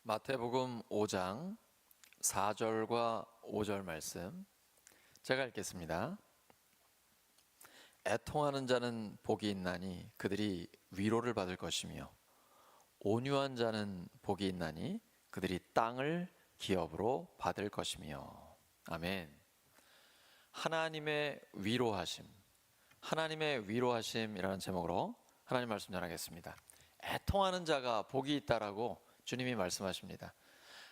마태복음 5장 4절과 5절 말씀 제가 읽겠습니다. 애통하는 자는 복이 있나니 그들이 위로를 받을 것이며 온유한 자는 복이 있나니 그들이 땅을 기업으로 받을 것이며. 아멘. 하나님의 위로하심, 하나님의 위로하심이라는 제목으로 하나님 말씀 전하겠습니다. 애통하는 자가 복이 있다라고 주님이 말씀하십니다.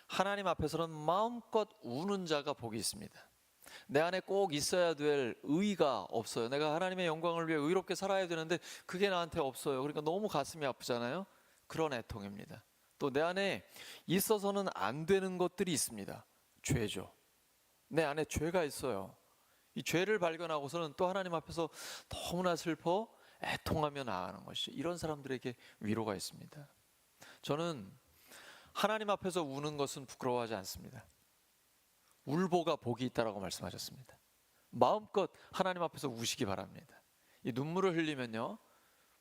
하나님 앞에서는 마음껏 우는 자가 복이 있습니다. 내 안에 꼭 있어야 될 의의가 없어요. 내가 하나님의 영광을 위해 의롭게 살아야 되는데 그게 나한테 없어요. 그러니까 너무 가슴이 아프잖아요. 그런 애통입니다. 또 내 안에 있어서는 안 되는 것들이 있습니다. 죄죠. 내 안에 죄가 있어요. 이 죄를 발견하고서는 또 하나님 앞에서 너무나 슬퍼 애통하며 나아가는 것이죠. 이런 사람들에게 위로가 있습니다. 저는 하나님 앞에서 우는 것은 부끄러워하지 않습니다. 울보가 복이 있다라고 말씀하셨습니다. 마음껏 하나님 앞에서 우시기 바랍니다. 이 눈물을 흘리면요,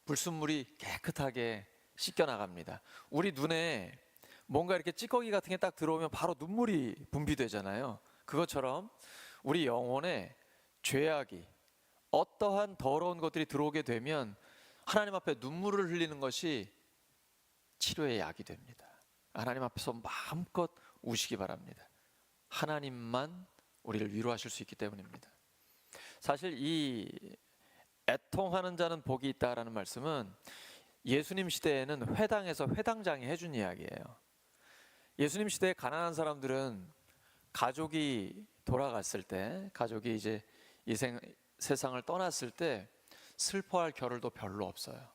불순물이 깨끗하게 씻겨나갑니다. 우리 눈에 뭔가 이렇게 찌꺼기 같은 게 딱 들어오면 바로 눈물이 분비되잖아요. 그것처럼 우리 영혼에 죄악이, 어떠한 더러운 것들이 들어오게 되면 하나님 앞에 눈물을 흘리는 것이 치료의 약이 됩니다. 하나님 앞에서 마음껏 우시기 바랍니다. 하나님만 우리를 위로하실 수 있기 때문입니다. 사실 이 애통하는 자는 복이 있다라는 말씀은 예수님 시대에는 회당에서 회당장이 해준 이야기예요. 예수님 시대에 가난한 사람들은 가족이 돌아갔을 때, 가족이 이제 이 세상을 떠났을 때 슬퍼할 겨를도 별로 없어요.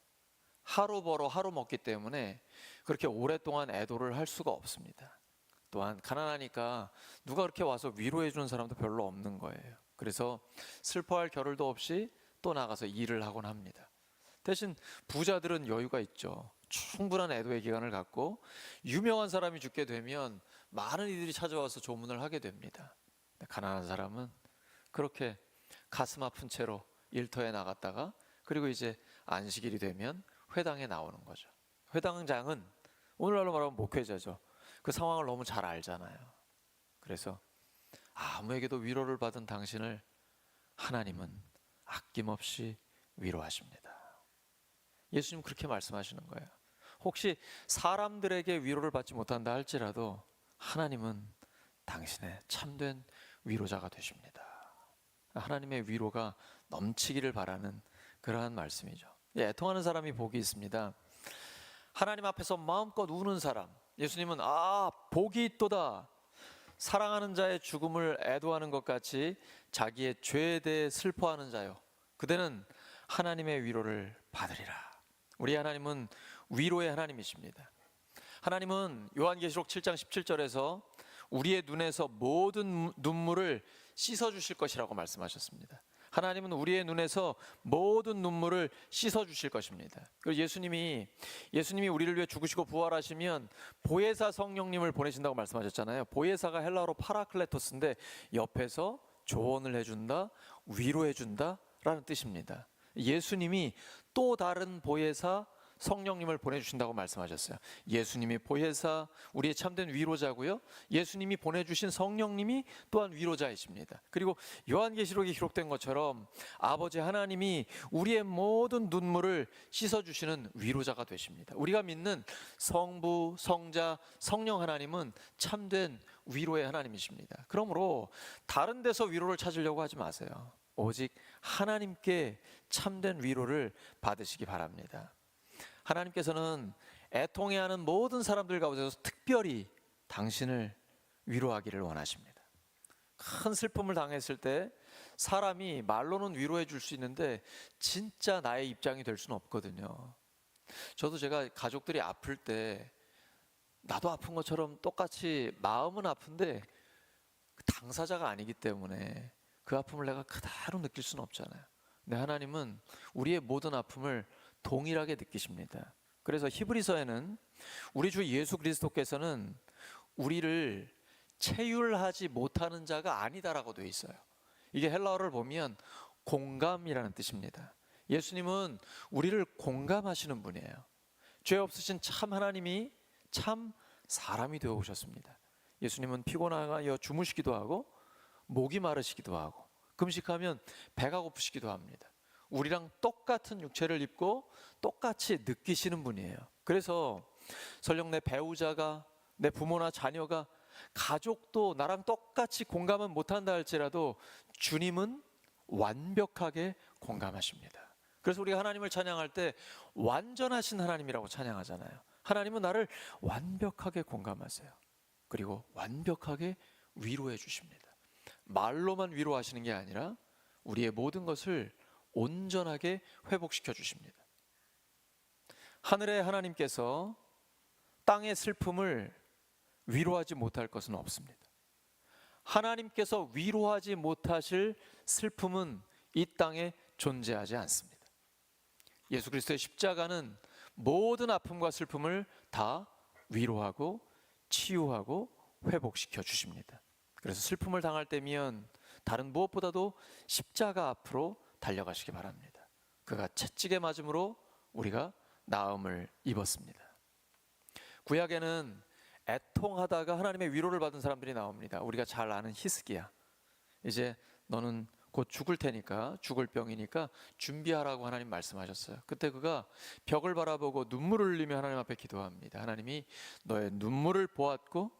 하루 벌어 하루 먹기 때문에 그렇게 오랫동안 애도를 할 수가 없습니다. 또한 가난하니까 누가 그렇게 와서 위로해 주는 사람도 별로 없는 거예요. 그래서 슬퍼할 겨를도 없이 또 나가서 일을 하곤 합니다. 대신 부자들은 여유가 있죠. 충분한 애도의 기간을 갖고 유명한 사람이 죽게 되면 많은 이들이 찾아와서 조문을 하게 됩니다. 가난한 사람은 그렇게 가슴 아픈 채로 일터에 나갔다가 그리고 이제 안식일이 되면 회당에 나오는 거죠. 회당장은 오늘날로 말하면 목회자죠. 그 상황을 너무 잘 알잖아요. 그래서 아무에게도 위로를 받은 당신을 하나님은 아낌없이 위로하십니다. 예수님 그렇게 말씀하시는 거예요. 혹시 사람들에게 위로를 받지 못한다 할지라도 하나님은 당신의 참된 위로자가 되십니다. 하나님의 위로가 넘치기를 바라는 그러한 말씀이죠. 애통하는 사람이 복이 있습니다. 하나님 앞에서 마음껏 우는 사람, 예수님은 복이 있도다. 사랑하는 자의 죽음을 애도하는 것 같이 자기의 죄에 대해 슬퍼하는 자요, 그대는 하나님의 위로를 받으리라. 우리 하나님은 위로의 하나님이십니다. 하나님은 요한계시록 7장 17절에서 우리의 눈에서 모든 눈물을 씻어주실 것이라고 말씀하셨습니다. 하나님은 우리의 눈에서 모든 눈물을 씻어주실 것입니다. 그리고 예수님이 우리를 위해 죽으시고 부활하시면 보혜사 성령님을 보내신다고 말씀하셨잖아요. 보혜사가 헬라어로 파라클레토스인데 옆에서 조언을 해준다, 위로해준다 라는 뜻입니다. 예수님이 또 다른 보혜사 성령님을 보내주신다고 말씀하셨어요. 예수님이 보혜사, 우리의 참된 위로자고요, 예수님이 보내주신 성령님이 또한 위로자이십니다. 그리고 요한계시록에 기록된 것처럼 아버지 하나님이 우리의 모든 눈물을 씻어주시는 위로자가 되십니다. 우리가 믿는 성부, 성자, 성령 하나님은 참된 위로의 하나님이십니다. 그러므로 다른 데서 위로를 찾으려고 하지 마세요. 오직 하나님께 참된 위로를 받으시기 바랍니다. 하나님께서는 애통해하는 모든 사람들 가운데서 특별히 당신을 위로하기를 원하십니다. 큰 슬픔을 당했을 때 사람이 말로는 위로해 줄 수 있는데 진짜 나의 입장이 될 수는 없거든요. 저도 제가 가족들이 아플 때 나도 아픈 것처럼 똑같이 마음은 아픈데 당사자가 아니기 때문에 그 아픔을 내가 그대로 느낄 수는 없잖아요. 근데 하나님은 우리의 모든 아픔을 동일하게 느끼십니다. 그래서 히브리서에는 우리 주 예수 그리스도께서는 우리를 체휼하지 못하는 자가 아니다라고 되어 있어요. 이게 헬라어를 보면 공감이라는 뜻입니다. 예수님은 우리를 공감하시는 분이에요. 죄 없으신 참 하나님이 참 사람이 되어 오셨습니다. 예수님은 피곤하여 주무시기도 하고 목이 마르시기도 하고 금식하면 배가 고프시기도 합니다. 우리랑 똑같은 육체를 입고 똑같이 느끼시는 분이에요. 그래서 설령 내 배우자가, 내 부모나 자녀가, 가족도 나랑 똑같이 공감은 못한다 할지라도 주님은 완벽하게 공감하십니다. 그래서 우리가 하나님을 찬양할 때 완전하신 하나님이라고 찬양하잖아요. 하나님은 나를 완벽하게 공감하세요. 그리고 완벽하게 위로해 주십니다. 말로만 위로하시는 게 아니라 우리의 모든 것을 온전하게 회복시켜 주십니다. 하늘의 하나님께서 땅의 슬픔을 위로하지 못할 것은 없습니다. 하나님께서 위로하지 못하실 슬픔은 이 땅에 존재하지 않습니다. 예수 그리스도의 십자가는 모든 아픔과 슬픔을 다 위로하고 치유하고 회복시켜 주십니다. 그래서 슬픔을 당할 때면 다른 무엇보다도 십자가 앞으로 달려가시기 바랍니다. 그가 채찍에 맞음으로 우리가 나음을 입었습니다. 구약에는 애통하다가 하나님의 위로를 받은 사람들이 나옵니다. 우리가 잘 아는 히스기야. 이제 너는 곧 죽을 테니까, 죽을 병이니까 준비하라고 하나님 말씀하셨어요. 그때 그가 벽을 바라보고 눈물을 흘리며 하나님 앞에 기도합니다. 하나님이 너의 눈물을 보았고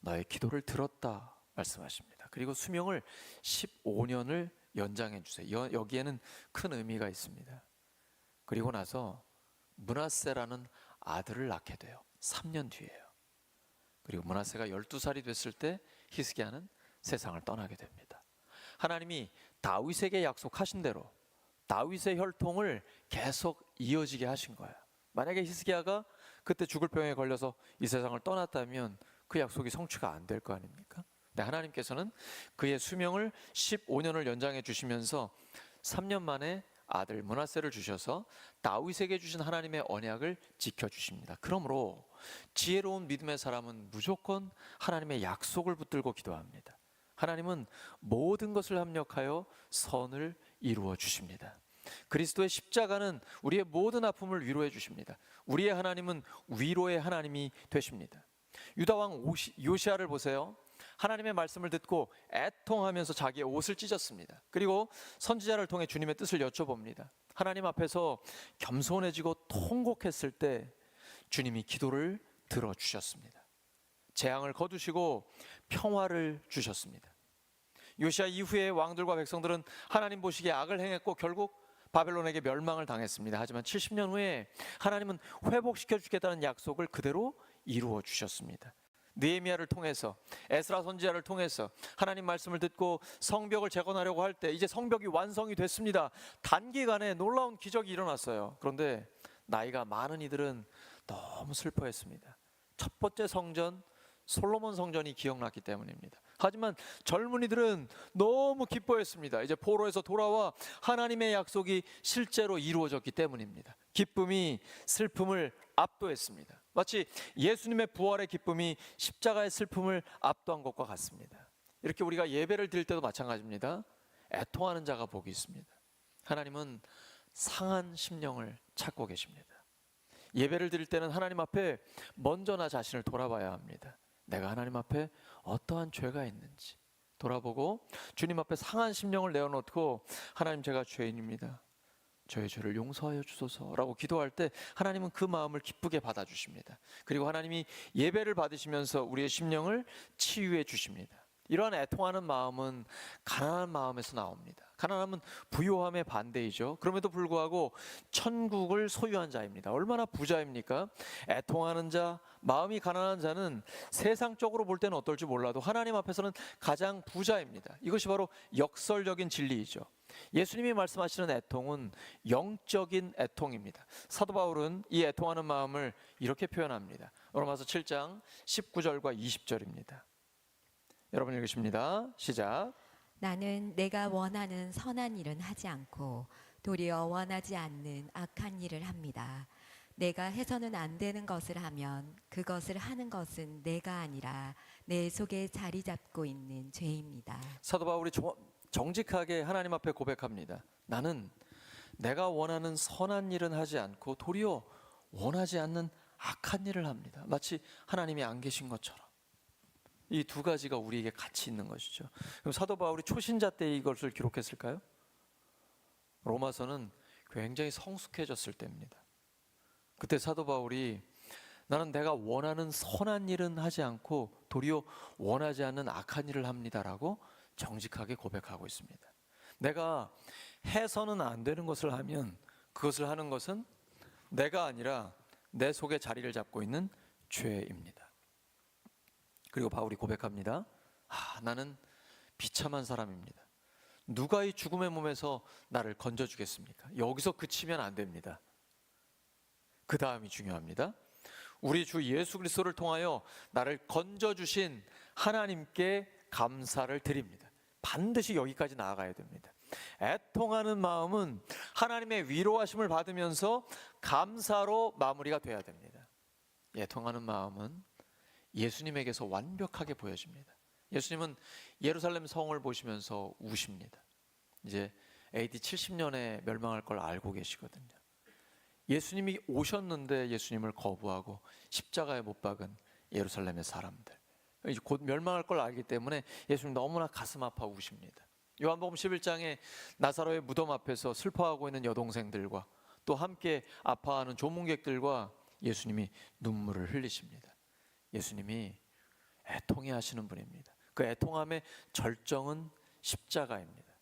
너의 기도를 들었다 말씀하십니다. 그리고 수명을 15년을 연장해 주세요. 여기에는 큰 의미가 있습니다. 그리고 나서 므낫세라는 아들을 낳게 돼요. 3년 뒤에요. 그리고 므낫세가 12살이 됐을 때 히스기야는 세상을 떠나게 됩니다. 하나님이 다윗에게 약속하신 대로 다윗의 혈통을 계속 이어지게 하신 거예요. 만약에 히스기야가 그때 죽을 병에 걸려서 이 세상을 떠났다면 그 약속이 성취가 안 될 거 아닙니까? 근데 하나님께서는 그의 수명을 15년을 연장해 주시면서 3년 만에 아들 므낫세를 주셔서 다윗에게 주신 하나님의 언약을 지켜주십니다. 그러므로 지혜로운 믿음의 사람은 무조건 하나님의 약속을 붙들고 기도합니다. 하나님은 모든 것을 합력하여 선을 이루어 주십니다. 그리스도의 십자가는 우리의 모든 아픔을 위로해 주십니다. 우리의 하나님은 위로의 하나님이 되십니다. 유다왕 요시야를 보세요. 하나님의 말씀을 듣고 애통하면서 자기의 옷을 찢었습니다. 그리고 선지자를 통해 주님의 뜻을 여쭤봅니다. 하나님 앞에서 겸손해지고 통곡했을 때 주님이 기도를 들어주셨습니다. 재앙을 거두시고 평화를 주셨습니다. 요시야 이후에 왕들과 백성들은 하나님 보시기에 악을 행했고 결국 바벨론에게 멸망을 당했습니다. 하지만 70년 후에 하나님은 회복시켜 주겠다는 약속을 그대로 이루어 주셨습니다. 느헤미야를 통해서, 에스라 선지자를 통해서 하나님 말씀을 듣고 성벽을 재건하려고 할 때 이제 성벽이 완성이 됐습니다. 단기간에 놀라운 기적이 일어났어요. 그런데 나이가 많은 이들은 너무 슬퍼했습니다. 첫 번째 성전 솔로몬 성전이 기억났기 때문입니다. 하지만 젊은이들은 너무 기뻐했습니다. 이제 포로에서 돌아와 하나님의 약속이 실제로 이루어졌기 때문입니다. 기쁨이 슬픔을 압도했습니다. 마치 예수님의 부활의 기쁨이 십자가의 슬픔을 압도한 것과 같습니다. 이렇게 우리가 예배를 드릴 때도 마찬가지입니다. 애통하는 자가 복이 있습니다. 하나님은 상한 심령을 찾고 계십니다. 예배를 드릴 때는 하나님 앞에 먼저 나 자신을 돌아봐야 합니다. 내가 하나님 앞에 어떠한 죄가 있는지 돌아보고 주님 앞에 상한 심령을 내어놓고 하나님 제가 죄인입니다. 저의 죄를 용서하여 주소서라고 기도할 때 하나님은 그 마음을 기쁘게 받아주십니다. 그리고 하나님이 예배를 받으시면서 우리의 심령을 치유해 주십니다. 이러한 애통하는 마음은 가난한 마음에서 나옵니다. 가난함은 부요함의 반대이죠. 그럼에도 불구하고 천국을 소유한 자입니다. 얼마나 부자입니까? 애통하는 자, 마음이 가난한 자는 세상적으로 볼 때는 어떨지 몰라도 하나님 앞에서는 가장 부자입니다. 이것이 바로 역설적인 진리이죠. 예수님이 말씀하시는 애통은 영적인 애통입니다. 사도 바울은 이 애통하는 마음을 이렇게 표현합니다. 로마서 7장 19절과 20절입니다. 여러분 읽으십니다. 시작. 나는 내가 원하는 선한 일은 하지 않고 도리어 원하지 않는 악한 일을 합니다. 내가 해서는 안 되는 것을 하면 그것을 하는 것은 내가 아니라 내 속에 자리 잡고 있는 죄입니다. 사도 바울이 정직하게 하나님 앞에 고백합니다. 나는 내가 원하는 선한 일은 하지 않고 도리어 원하지 않는 악한 일을 합니다. 마치 하나님이 안 계신 것처럼. 이 두 가지가 우리에게 같이 있는 것이죠. 그럼 사도 바울이 초신자 때 이것을 기록했을까요? 로마서는 굉장히 성숙해졌을 때입니다. 그때 사도 바울이 나는 내가 원하는 선한 일은 하지 않고 도리어 원하지 않는 악한 일을 합니다라고 정직하게 고백하고 있습니다. 내가 해서는 안 되는 것을 하면 그것을 하는 것은 내가 아니라 내 속에 자리를 잡고 있는 죄입니다. 그리고 바울이 고백합니다. 나는 비참한 사람입니다. 누가 이 죽음의 몸에서 나를 건져주겠습니까? 여기서 그치면 안 됩니다. 그 다음이 중요합니다. 우리 주 예수 그리스도를 통하여 나를 건져주신 하나님께 감사를 드립니다. 반드시 여기까지 나아가야 됩니다. 애통하는 마음은 하나님의 위로하심을 받으면서 감사로 마무리가 돼야 됩니다. 애통하는 마음은 예수님에게서 완벽하게 보여집니다. 예수님은 예루살렘 성을 보시면서 우십니다. 이제 AD 70년에 멸망할 걸 알고 계시거든요. 예수님이 오셨는데 예수님을 거부하고 십자가에 못 박은 예루살렘의 사람들, 이제 곧 멸망할 걸 알기 때문에 예수님 너무나 가슴 아파 우십니다. 요한복음 11장에 나사로의 무덤 앞에서 슬퍼하고 있는 여동생들과 또 함께 아파하는 조문객들과 예수님이 눈물을 흘리십니다. 예수님이 애통해 하시는 분입니다. 그 애통함의 절정은 십자가입니다.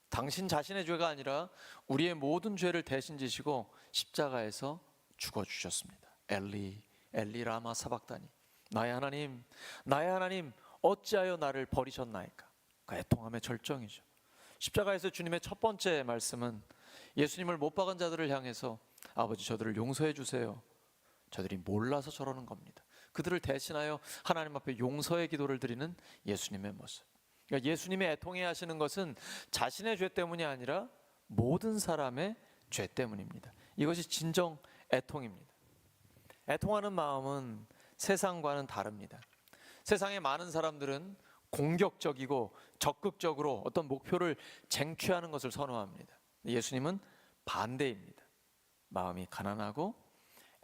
당신 자신의 죄가 아니라 우리의 모든 죄를 대신 지시고 십자가에서 죽어주셨습니다. 엘리 엘리 라마 사박다니, 나의 하나님 어찌하여 나를 버리셨나이까. 그 애통함의 절정이죠. 십자가에서 주님의 첫 번째 말씀은 예수님을 못 박은 자들을 향해서 아버지 저들을 용서해 주세요. 저들이 몰라서 저러는 겁니다. 그들을 대신하여 하나님 앞에 용서의 기도를 드리는 예수님의 모습. 그러니까 예수님의 애통해 하시는 것은 자신의 죄 때문이 아니라 모든 사람의 죄 때문입니다. 이것이 진정 애통입니다. 애통하는 마음은 세상과는 다릅니다. 세상의 많은 사람들은 공격적이고 적극적으로 어떤 목표를 쟁취하는 것을 선호합니다. 예수님은 반대입니다. 마음이 가난하고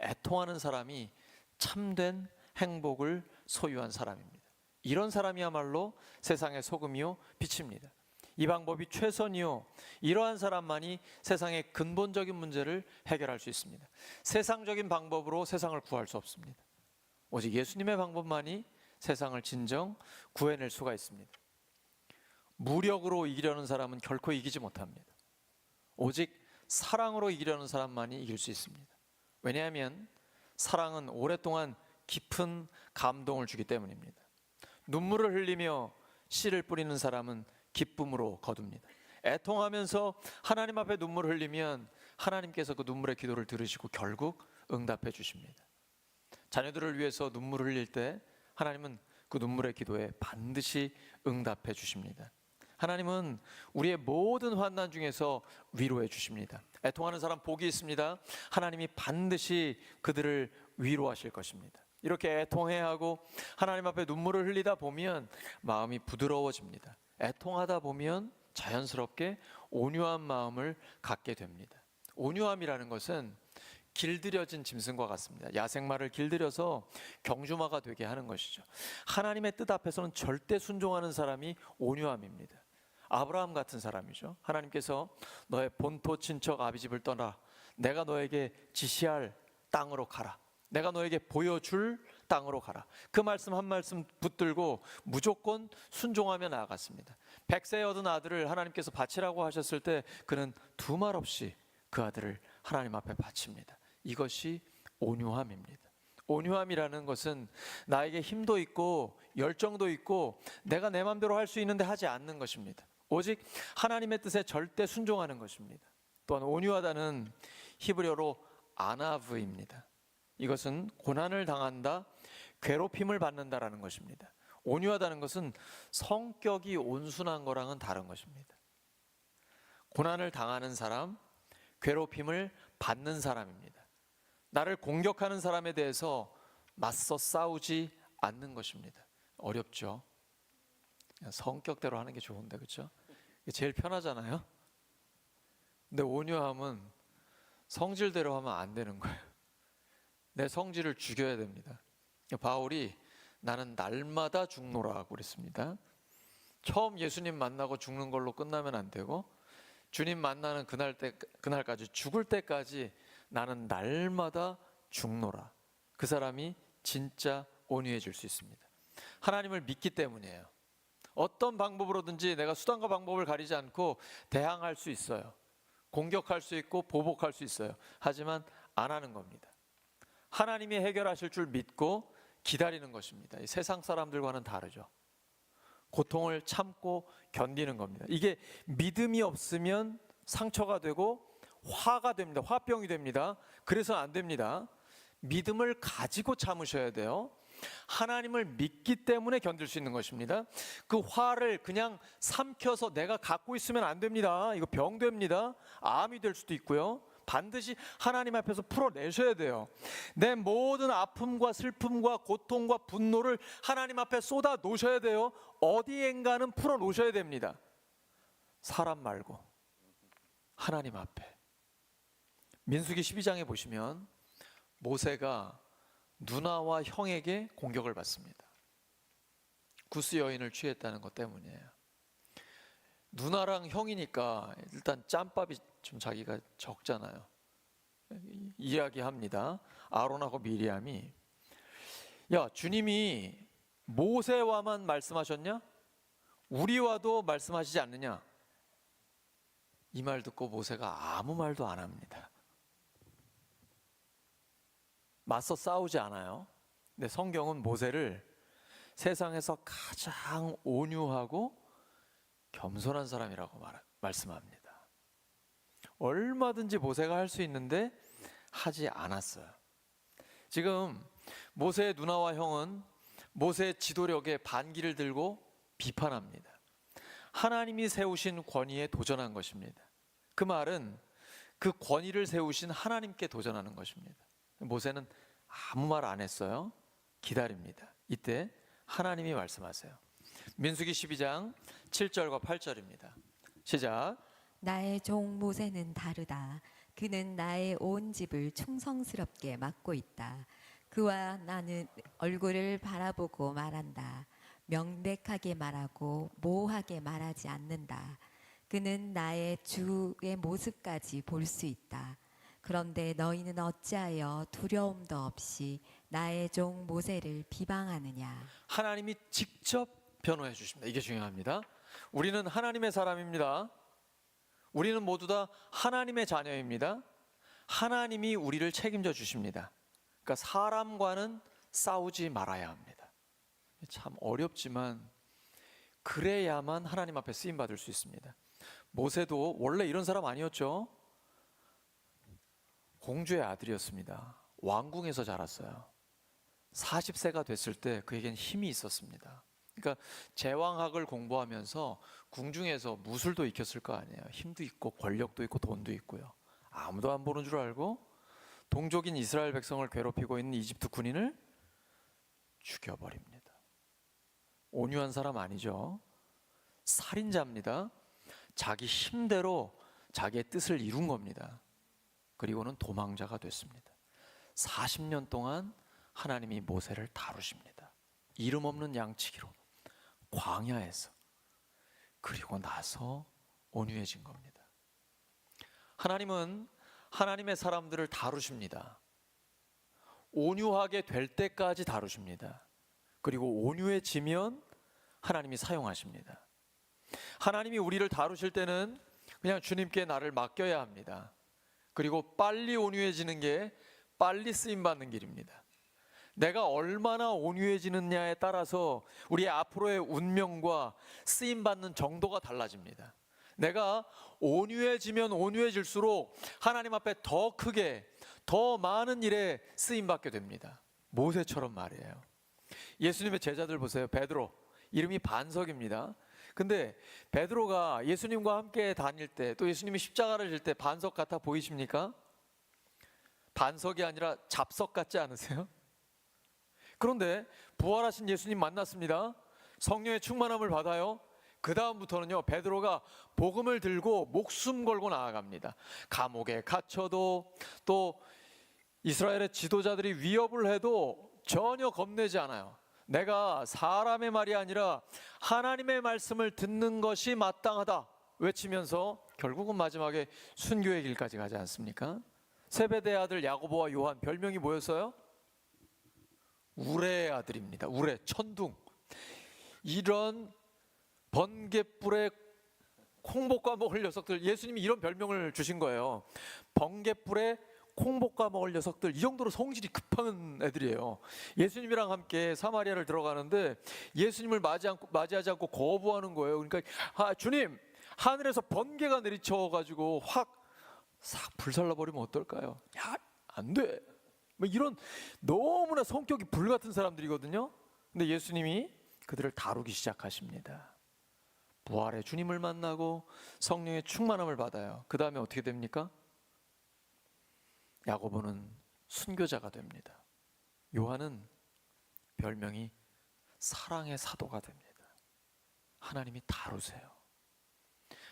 애통하는 사람이 참된 행복을 소유한 사람입니다. 이런 사람이야말로 세상의 소금이요 빛입니다. 이 방법이 최선이요, 이러한 사람만이 세상의 근본적인 문제를 해결할 수 있습니다. 세상적인 방법으로 세상을 구할 수 없습니다. 오직 예수님의 방법만이 세상을 진정 구해낼 수가 있습니다. 무력으로 이기려는 사람은 결코 이기지 못합니다. 오직 사랑으로 이기려는 사람만이 이길 수 있습니다. 왜냐하면 사랑은 오랫동안 깊은 감동을 주기 때문입니다. 눈물을 흘리며 씨를 뿌리는 사람은 기쁨으로 거둡니다. 애통하면서 하나님 앞에 눈물을 흘리면 하나님께서 그 눈물의 기도를 들으시고 결국 응답해 주십니다. 자녀들을 위해서 눈물을 흘릴 때 하나님은 그 눈물의 기도에 반드시 응답해 주십니다. 하나님은 우리의 모든 환난 중에서 위로해 주십니다. 애통하는 사람 복이 있습니다. 하나님이 반드시 그들을 위로하실 것입니다. 이렇게 애통해하고 하나님 앞에 눈물을 흘리다 보면 마음이 부드러워집니다. 애통하다 보면 자연스럽게 온유한 마음을 갖게 됩니다. 온유함이라는 것은 길들여진 짐승과 같습니다. 야생마를 길들여서 경주마가 되게 하는 것이죠. 하나님의 뜻 앞에서는 절대 순종하는 사람이 온유함입니다. 아브라함 같은 사람이죠. 하나님께서 너의 본토 친척 아비집을 떠나 내가 너에게 지시할 땅으로 가라. 내가 너에게 보여줄 땅으로 가라. 그 말씀 한 말씀 붙들고 무조건 순종하며 나아갔습니다. 100세 얻은 아들을 하나님께서 바치라고 하셨을 때 그는 두 말 없이 그 아들을 하나님 앞에 바칩니다. 이것이 온유함입니다. 온유함이라는 것은 나에게 힘도 있고 열정도 있고 내가 내 마음대로 할 수 있는데 하지 않는 것입니다. 오직 하나님의 뜻에 절대 순종하는 것입니다. 또한 온유하다는 히브리어로 아나브입니다. 이것은 고난을 당한다, 괴롭힘을 받는다라는 것입니다. 온유하다는 것은 성격이 온순한 거랑은 다른 것입니다. 고난을 당하는 사람, 괴롭힘을 받는 사람입니다. 나를 공격하는 사람에 대해서 맞서 싸우지 않는 것입니다. 어렵죠? 성격대로 하는 게 좋은데, 그렇죠? 제일 편하잖아요. 근데 온유함은 성질대로 하면 안 되는 거예요. 내 성질을 죽여야 됩니다. 바울이 나는 날마다 죽노라고 그랬습니다. 처음 예수님 만나고 죽는 걸로 끝나면 안 되고 주님 만나는 그날까지 죽을 때까지 나는 날마다 죽노라. 그 사람이 진짜 온유해질 수 있습니다. 하나님을 믿기 때문이에요. 어떤 방법으로든지 내가 수단과 방법을 가리지 않고 대항할 수 있어요. 공격할 수 있고 보복할 수 있어요. 하지만 안 하는 겁니다. 하나님이 해결하실 줄 믿고 기다리는 것입니다. 이 세상 사람들과는 다르죠. 고통을 참고 견디는 겁니다. 이게 믿음이 없으면 상처가 되고 화가 됩니다. 화병이 됩니다. 그래서 안 됩니다. 믿음을 가지고 참으셔야 돼요. 하나님을 믿기 때문에 견딜 수 있는 것입니다. 그 화를 그냥 삼켜서 내가 갖고 있으면 안 됩니다. 이거 병됩니다. 암이 될 수도 있고요. 반드시 하나님 앞에서 풀어내셔야 돼요. 내 모든 아픔과 슬픔과 고통과 분노를 하나님 앞에 쏟아 놓으셔야 돼요. 어디엔가는 풀어 놓으셔야 됩니다. 사람 말고 하나님 앞에. 민수기 12장에 보시면 모세가 누나와 형에게 공격을 받습니다. 구스 여인을 취했다는 것 때문이에요. 누나랑 형이니까 일단 짬밥이 좀 자기가 적잖아요. 이야기합니다. 아론하고 미리암이 야, 주님이 모세와만 말씀하셨냐? 우리와도 말씀하시지 않느냐? 이 말 듣고 모세가 아무 말도 안 합니다. 맞서 싸우지 않아요. 근데 성경은 모세를 세상에서 가장 온유하고 겸손한 사람이라고 말씀합니다. 얼마든지 모세가 할 수 있는데 하지 않았어요. 지금 모세의 누나와 형은 모세의 지도력에 반기를 들고 비판합니다. 하나님이 세우신 권위에 도전한 것입니다. 그 말은 그 권위를 세우신 하나님께 도전하는 것입니다. 모세는 아무 말 안 했어요. 기다립니다. 이때 하나님이 말씀하세요. 민수기 12장 7절과 8절입니다. 시작. 나의 종 모세는 다르다. 그는 나의 온 집을 충성스럽게 맡고 있다. 그와 나는 얼굴을 바라보고 말한다. 명백하게 말하고 모호하게 말하지 않는다. 그는 나의 주의 모습까지 볼 수 있다. 그런데 너희는 어찌하여 두려움도 없이 나의 종 모세를 비방하느냐. 하나님이 직접 변호해 주십니다. 이게 중요합니다. 우리는 하나님의 사람입니다. 우리는 모두 다 하나님의 자녀입니다. 하나님이 우리를 책임져 주십니다. 그러니까 사람과는 싸우지 말아야 합니다. 참 어렵지만 그래야만 하나님 앞에 쓰임 받을 수 있습니다. 모세도 원래 이런 사람 아니었죠. 공주의 아들이었습니다. 왕궁에서 자랐어요. 40세가 됐을 때 그에겐 힘이 있었습니다. 그러니까 제왕학을 공부하면서 궁중에서 무술도 익혔을 거 아니에요. 힘도 있고 권력도 있고 돈도 있고요. 아무도 안 보는 줄 알고 동족인 이스라엘 백성을 괴롭히고 있는 이집트 군인을 죽여버립니다. 온유한 사람 아니죠. 살인자입니다. 자기 힘대로 자기의 뜻을 이룬 겁니다. 그리고는 도망자가 됐습니다. 40년 동안 하나님이 모세를 다루십니다. 이름 없는 양치기로 광야에서. 그리고 나서 온유해진 겁니다. 하나님은 하나님의 사람들을 다루십니다. 온유하게 될 때까지 다루십니다. 그리고 온유해지면 하나님이 사용하십니다. 하나님이 우리를 다루실 때는 그냥 주님께 나를 맡겨야 합니다. 그리고 빨리 온유해지는 게 빨리 쓰임받는 길입니다. 내가 얼마나 온유해지느냐에 따라서 우리의 앞으로의 운명과 쓰임받는 정도가 달라집니다. 내가 온유해지면 온유해질수록 하나님 앞에 더 크게 더 많은 일에 쓰임받게 됩니다. 모세처럼 말이에요. 예수님의 제자들 보세요. 베드로, 이름이 반석입니다. 근데 베드로가 예수님과 함께 다닐 때, 또 예수님이 십자가를 질 때 반석 같아 보이십니까? 반석이 아니라 잡석 같지 않으세요? 그런데 부활하신 예수님 만났습니다. 성령의 충만함을 받아요. 그 다음부터는요, 베드로가 복음을 들고 목숨 걸고 나아갑니다. 감옥에 갇혀도 또 이스라엘의 지도자들이 위협을 해도 전혀 겁내지 않아요. 내가 사람의 말이 아니라 하나님의 말씀을 듣는 것이 마땅하다 외치면서 결국은 마지막에 순교의 길까지 가지 않습니까? 세베대의 아들 야고보와 요한, 별명이 뭐였어요? 우레의 아들입니다. 우레, 천둥. 이런 번갯불에 콩볶아 먹을 녀석들, 예수님이 이런 별명을 주신 거예요. 번갯불에 콩볶아 먹을 녀석들, 이 정도로 성질이 급한 애들이에요. 예수님이랑 함께 사마리아를 들어가는데 예수님을 맞이하지 않고 거부하는 거예요. 그러니까 주님, 하늘에서 번개가 내리쳐가지고 확 싹 불살라 버리면 어떨까요? 야, 안 돼. 뭐 이런 너무나 성격이 불같은 사람들이거든요. 근데 예수님이 그들을 다루기 시작하십니다. 부활의 주님을 만나고 성령의 충만함을 받아요. 그 다음에 어떻게 됩니까? 야고보는 순교자가 됩니다. 요한은 별명이 사랑의 사도가 됩니다. 하나님이 다루세요.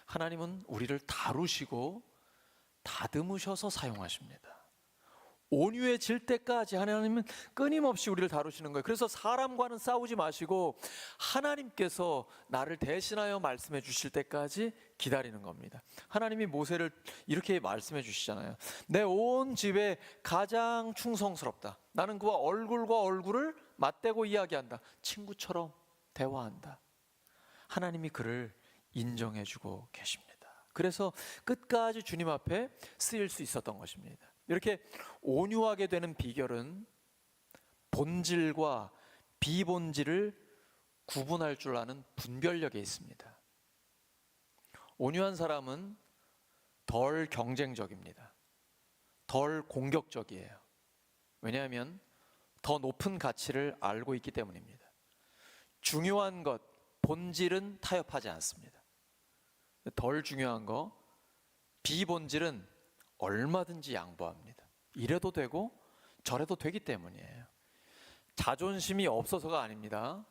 하나님은 우리를 다루시고 다듬으셔서 사용하십니다. 온유해질 때까지 하나님은 끊임없이 우리를 다루시는 거예요. 그래서 사람과는 싸우지 마시고 하나님께서 나를 대신하여 말씀해 주실 때까지 기다리는 겁니다. 하나님이 모세를 이렇게 말씀해 주시잖아요. 내 온 집에 가장 충성스럽다. 나는 그와 얼굴과 얼굴을 맞대고 이야기한다. 친구처럼 대화한다. 하나님이 그를 인정해 주고 계십니다. 그래서 끝까지 주님 앞에 쓰일 수 있었던 것입니다. 이렇게 온유하게 되는 비결은 본질과 비본질을 구분할 줄 아는 분별력에 있습니다. 온유한 사람은 덜 경쟁적입니다. 덜 공격적이에요. 왜냐하면 더 높은 가치를 알고 있기 때문입니다. 중요한 것, 본질은 타협하지 않습니다. 덜 중요한 거, 비본질은 얼마든지 양보합니다. 이래도 되고 저래도 되기 때문이에요. 자존심이 없어서가 아닙니다.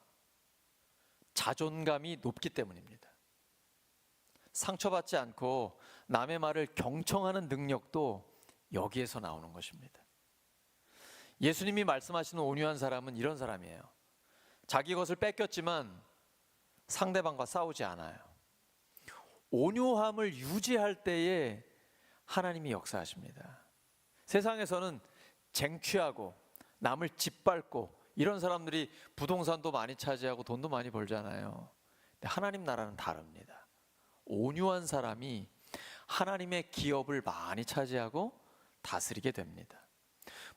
자존감이 높기 때문입니다. 상처받지 않고 남의 말을 경청하는 능력도 여기에서 나오는 것입니다. 예수님이 말씀하시는 온유한 사람은 이런 사람이에요. 자기 것을 뺏겼지만 상대방과 싸우지 않아요. 온유함을 유지할 때에 하나님이 역사하십니다. 세상에서는 쟁취하고 남을 짓밟고 이런 사람들이 부동산도 많이 차지하고 돈도 많이 벌잖아요. 근데 하나님 나라는 다릅니다. 온유한 사람이 하나님의 기업을 많이 차지하고 다스리게 됩니다.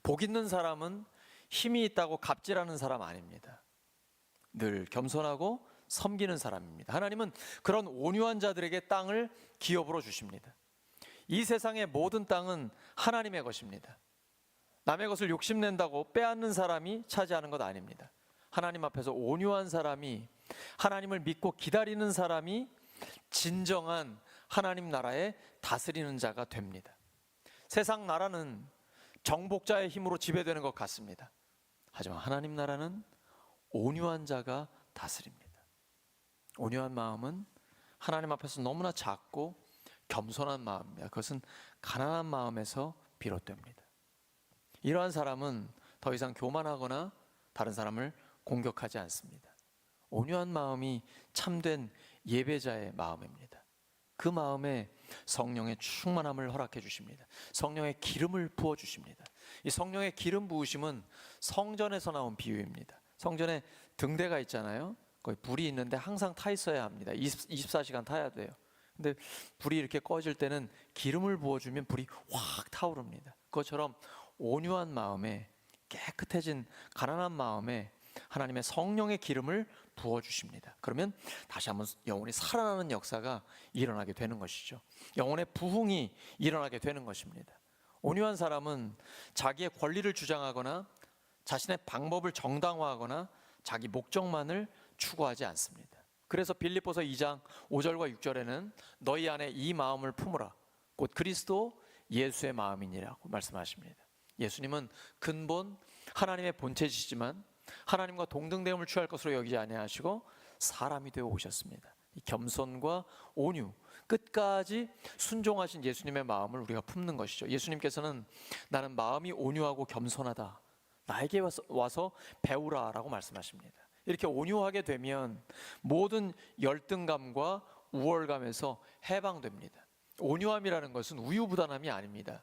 복 있는 사람은 힘이 있다고 갑질하는 사람 아닙니다. 늘 겸손하고 섬기는 사람입니다. 하나님은 그런 온유한 자들에게 땅을 기업으로 주십니다. 이 세상의 모든 땅은 하나님의 것입니다. 남의 것을 욕심낸다고 빼앗는 사람이 차지하는 것 아닙니다. 하나님 앞에서 온유한 사람이, 하나님을 믿고 기다리는 사람이 진정한 하나님 나라의 다스리는 자가 됩니다. 세상 나라는 정복자의 힘으로 지배되는 것 같습니다. 하지만 하나님 나라는 온유한 자가 다스립니다. 온유한 마음은 하나님 앞에서 너무나 작고 겸손한 마음입니다. 그것은 가난한 마음에서 비롯됩니다. 이러한 사람은 더 이상 교만하거나 다른 사람을 공격하지 않습니다. 온유한 마음이 참된 예배자의 마음입니다. 그 마음에 성령의 충만함을 허락해 주십니다. 성령의 기름을 부어 주십니다. 이 성령의 기름 부으심은 성전에서 나온 비유입니다. 성전에 등대가 있잖아요. 거기 불이 있는데 항상 타 있어야 합니다. 24시간 타야 돼요. 근데 불이 이렇게 꺼질 때는 기름을 부어주면 불이 확 타오릅니다. 그것처럼 온유한 마음에, 깨끗해진 가난한 마음에 하나님의 성령의 기름을 부어주십니다. 그러면 다시 한번 영혼이 살아나는 역사가 일어나게 되는 것이죠. 영혼의 부흥이 일어나게 되는 것입니다. 온유한 사람은 자기의 권리를 주장하거나 자신의 방법을 정당화하거나 자기 목적만을 추구하지 않습니다. 그래서 빌립보서 2장 5절과 6절에는 너희 안에 이 마음을 품으라 곧 그리스도 예수의 마음이니라고 말씀하십니다. 예수님은 근본 하나님의 본체시지만 하나님과 동등됨을 취할 것으로 여기지 아니하시고 사람이 되어 오셨습니다. 이 겸손과 온유, 끝까지 순종하신 예수님의 마음을 우리가 품는 것이죠. 예수님께서는 나는 마음이 온유하고 겸손하다, 나에게 와서 배우라라고 말씀하십니다. 이렇게 온유하게 되면 모든 열등감과 우월감에서 해방됩니다. 온유함이라는 것은 우유부단함이 아닙니다.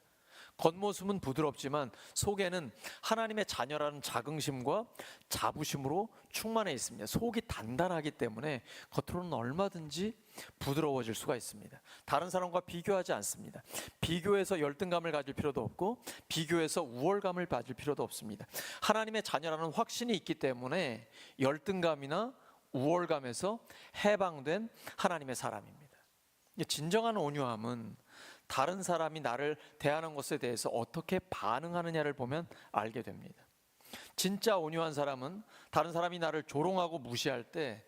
겉모습은 부드럽지만 속에는 하나님의 자녀라는 자긍심과 자부심으로 충만해 있습니다. 속이 단단하기 때문에 겉으로는 얼마든지 부드러워질 수가 있습니다. 다른 사람과 비교하지 않습니다. 비교해서 열등감을 가질 필요도 없고 비교해서 우월감을 가질 필요도 없습니다. 하나님의 자녀라는 확신이 있기 때문에 열등감이나 우월감에서 해방된 하나님의 사람입니다. 진정한 온유함은 다른 사람이 나를 대하는 것에 대해서 어떻게 반응하느냐를 보면 알게 됩니다. 진짜 온유한 사람은 다른 사람이 나를 조롱하고 무시할 때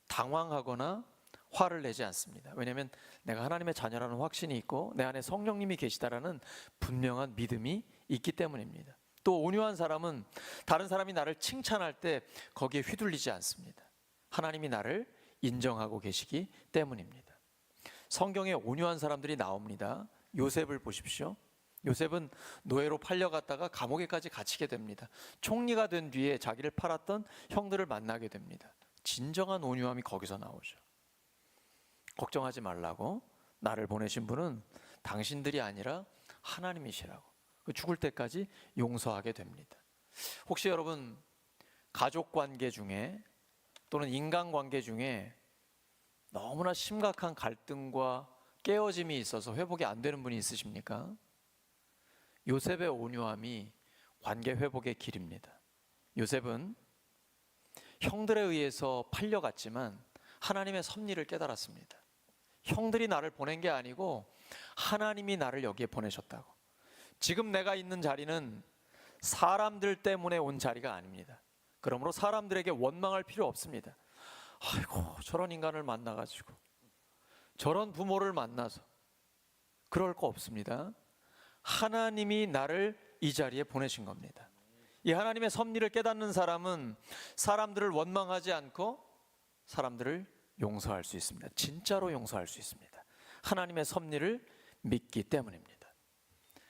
당황하거나 화를 내지 않습니다. 왜냐하면 내가 하나님의 자녀라는 확신이 있고 내 안에 성령님이 계시다라는 분명한 믿음이 있기 때문입니다. 또 온유한 사람은 다른 사람이 나를 칭찬할 때 거기에 휘둘리지 않습니다. 하나님이 나를 인정하고 계시기 때문입니다. 성경에 온유한 사람들이 나옵니다. 요셉을 보십시오. 요셉은 노예로 팔려갔다가 감옥에까지 갇히게 됩니다. 총리가 된 뒤에 자기를 팔았던 형들을 만나게 됩니다. 진정한 온유함이 거기서 나오죠. 걱정하지 말라고, 나를 보내신 분은 당신들이 아니라 하나님이시라고. 죽을 때까지 용서하게 됩니다. 혹시 여러분 가족 관계 중에 또는 인간관계 중에 너무나 심각한 갈등과 깨어짐이 있어서 회복이 안 되는 분이 있으십니까? 요셉의 온유함이 관계 회복의 길입니다. 요셉은 형들에 의해서 팔려갔지만 하나님의 섭리를 깨달았습니다. 형들이 나를 보낸 게 아니고 하나님이 나를 여기에 보내셨다고. 지금 내가 있는 자리는 사람들 때문에 온 자리가 아닙니다. 그러므로 사람들에게 원망할 필요 없습니다. 아이고, 저런 인간을 만나가지고 저런 부모를 만나서 그럴 거 없습니다. 하나님이 나를 이 자리에 보내신 겁니다. 이 하나님의 섭리를 깨닫는 사람은 사람들을 원망하지 않고 사람들을 용서할 수 있습니다. 진짜로 용서할 수 있습니다. 하나님의 섭리를 믿기 때문입니다.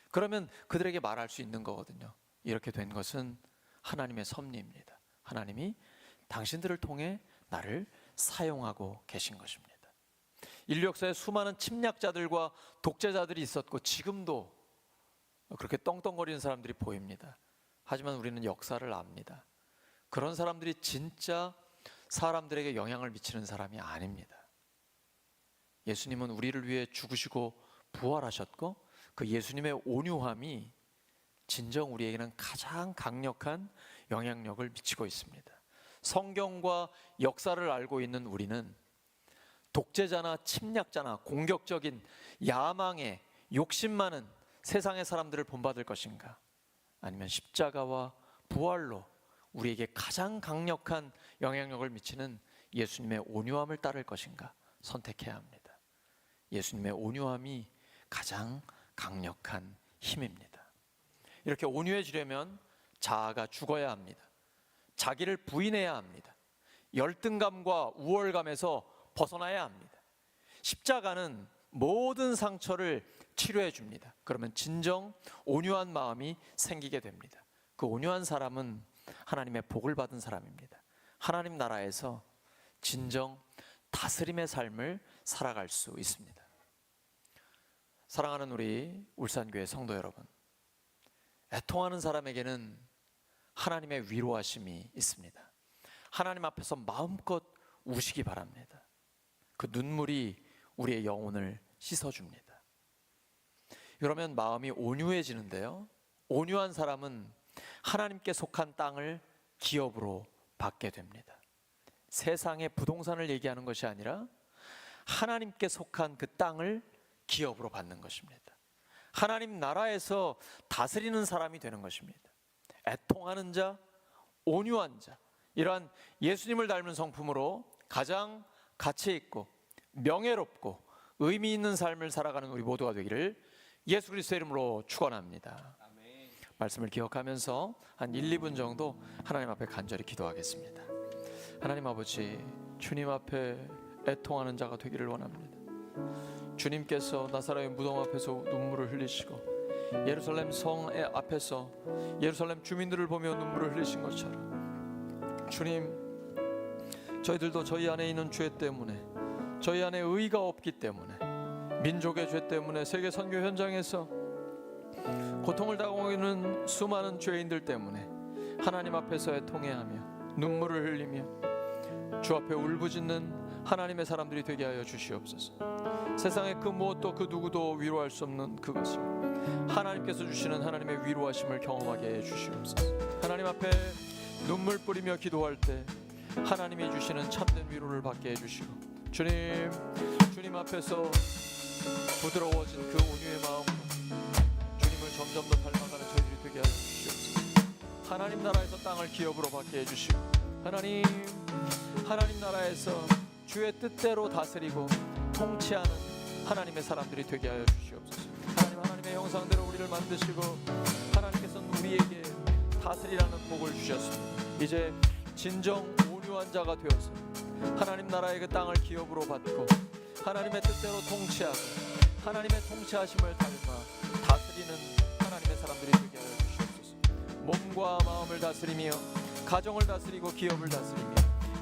그러면 그들에게 말할 수 있는 거거든요. 이렇게 된 것은 하나님의 섭리입니다. 하나님이 당신들을 통해 나를 사용하고 계신 것입니다. 인류 역사에 수많은 침략자들과 독재자들이 있었고 지금도 그렇게 떵떵거리는 사람들이 보입니다. 하지만 우리는 역사를 압니다. 그런 사람들이 진짜 사람들에게 영향을 미치는 사람이 아닙니다. 예수님은 우리를 위해 죽으시고 부활하셨고 그 예수님의 온유함이 진정 우리에게는 가장 강력한 영향력을 미치고 있습니다. 성경과 역사를 알고 있는 우리는 독재자나 침략자나 공격적인 야망에 욕심 많은 세상의 사람들을 본받을 것인가, 아니면 십자가와 부활로 우리에게 가장 강력한 영향력을 미치는 예수님의 온유함을 따를 것인가 선택해야 합니다. 예수님의 온유함이 가장 강력한 힘입니다. 이렇게 온유해지려면 자아가 죽어야 합니다. 자기를 부인해야 합니다. 열등감과 우월감에서 벗어나야 합니다. 십자가는 모든 상처를 치료해 줍니다. 그러면 진정 온유한 마음이 생기게 됩니다. 그 온유한 사람은 하나님의 복을 받은 사람입니다. 하나님 나라에서 진정 다스림의 삶을 살아갈 수 있습니다. 사랑하는 우리 울산교회 성도 여러분, 애통하는 사람에게는 하나님의 위로하심이 있습니다. 하나님 앞에서 마음껏 우시기 바랍니다. 그 눈물이 우리의 영혼을 씻어줍니다. 그러면 마음이 온유해지는데요, 온유한 사람은 하나님께 속한 땅을 기업으로 받게 됩니다. 세상의 부동산을 얘기하는 것이 아니라 하나님께 속한 그 땅을 기업으로 받는 것입니다. 하나님 나라에서 다스리는 사람이 되는 것입니다. 애통하는 자, 온유한 자, 이러한 예수님을 닮은 성품으로 가장 가치 있고 명예롭고 의미 있는 삶을 살아가는 우리 모두가 되기를 예수 그리스도의 이름으로 축원합니다. 말씀을 기억하면서 한 1, 2분 정도 하나님 앞에 간절히 기도하겠습니다. 하나님 아버지, 주님 앞에 애통하는 자가 되기를 원합니다. 주님께서 나사렛의 무덤 앞에서 눈물을 흘리시고 예루살렘 성 앞에서 예루살렘 주민들을 보며 눈물을 흘리신 것처럼 주님, 저희들도 저희 안에 있는 죄 때문에, 저희 안에 의가 없기 때문에, 민족의 죄 때문에 세계 선교 현장에서 고통을 당하고 있는 수많은 죄인들 때문에 하나님 앞에서 애통해하며 눈물을 흘리며 주 앞에 울부짖는 하나님의 사람들이 되게 하여 주시옵소서. 세상의 그 무엇도 그 누구도 위로할 수 없는 그것을 하나님께서 주시는 하나님의 위로하심을 경험하게 해 주시옵소서. 하나님 앞에 눈물 뿌리며 기도할 때 하나님이 주시는 참된 위로를 받게 해 주시고, 주님 앞에서 부드러워진 그 온유의 마음으로 주님을 점점 더 닮아가는 저희들이 되게 하여 주시옵소서. 하나님 나라에서 땅을 기업으로 받게 해 주시고, 하나님 나라에서 주의 뜻대로 다스리고 통치하는 하나님의 사람들이 되게 하여 주시옵소서. 하나님의 형상대로 우리를 만드시고 하나님께서는 우리에게 다스리라는 복을 주셨습니다. 이제 진정 온유한 자가 되어서 하나님 나라의 그 땅을 기업으로 받고 하나님의 뜻대로 통치하고 하나님의 통치하심을 닮아 다스리는 하나님의 사람들이 되게 하여 주시옵소서. 몸과 마음을 다스리며 가정을 다스리고 기업을 다스리며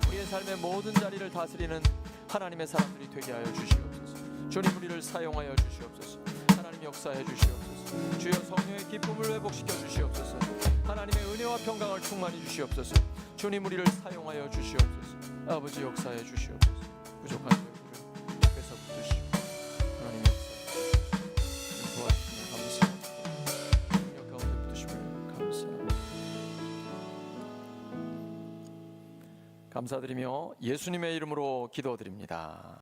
우리의 삶의 모든 자리를 다스리는 하나님의 사람들이 되게 하여 주시옵소서. 주님, 우리를 사용하여 주시옵소서. 하나님 역사해 주시옵소서. 주여 성령의 기쁨을 회복시켜 주시옵소서. 하나님의 은혜와 평강을 충만히 주시옵소서. 주님, 우리를 사용하여 주시옵소서. 아버지, 역사해 주시옵소서. 부족한 저희들을 앞에서 붙드시고 하나님 역사해 도와주시면 감사합니다. 능력 가운데 붙드시면 감사합니다. 감사드리며 예수님의 이름으로 기도드립니다.